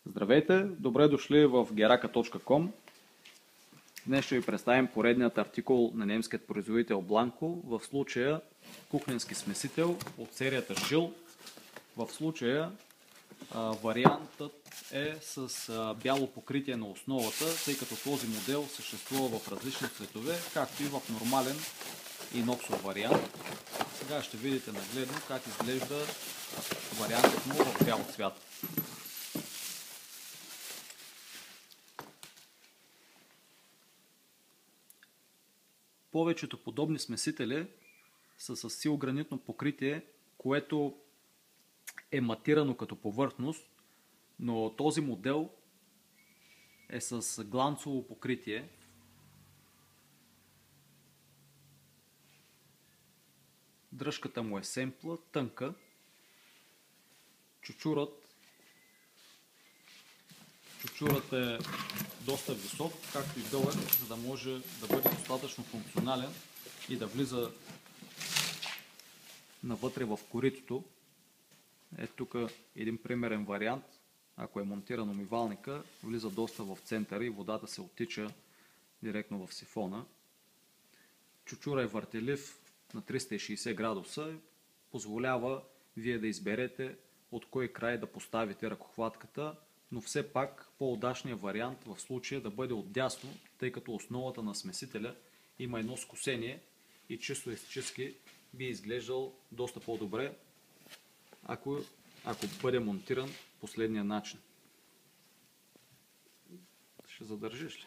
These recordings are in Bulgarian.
Здравейте, добре дошли в geraka.com. Днес ще ви представим поредният артикул на немският производител Blanco, в случая кухненски смесител от серията Жил. В случая вариантът е с бяло покритие на основата, тъй като този модел съществува в различни цветове, както и в нормален иноксов вариант. Сега ще видите нагледно как изглежда вариантът му в бял цвят. Повечето подобни смесители са с силгранитно покритие, което е матирано като повърхност, но този модел е с гланцово покритие. Дръжката му е семпла, тънка. Чучурът е доста висок, както и дълъг, за да може да бъде достатъчно функционален и да влиза навътре в коритото. Ето тук един примерен вариант. Ако е монтиран умивалника, влиза доста в центъра и водата се оттича директно в сифона. Чучура е въртелив на 360 градуса и позволява вие да изберете от кой край да поставите ръкохватката, но все пак по-удачният вариант в случая да бъде отдясно, тъй като основата на смесителя има едно скосение и чисто естетически би изглеждал доста по-добре, ако бъде монтиран последния начин. Ще задържиш ли?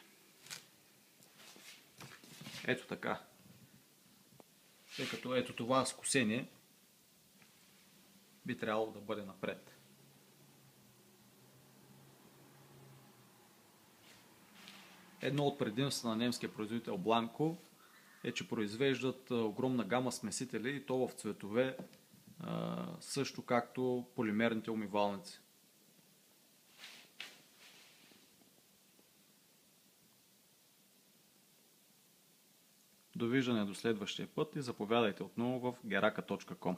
Ето така. Тъй като ето това скосение би трябвало да бъде напред. Едно от предимствата на немския производител Blanco е, че произвеждат огромна гама смесители и то в цветове, също както полимерните умивалници. Довиждане до следващия път и заповядайте отново в geraka.com.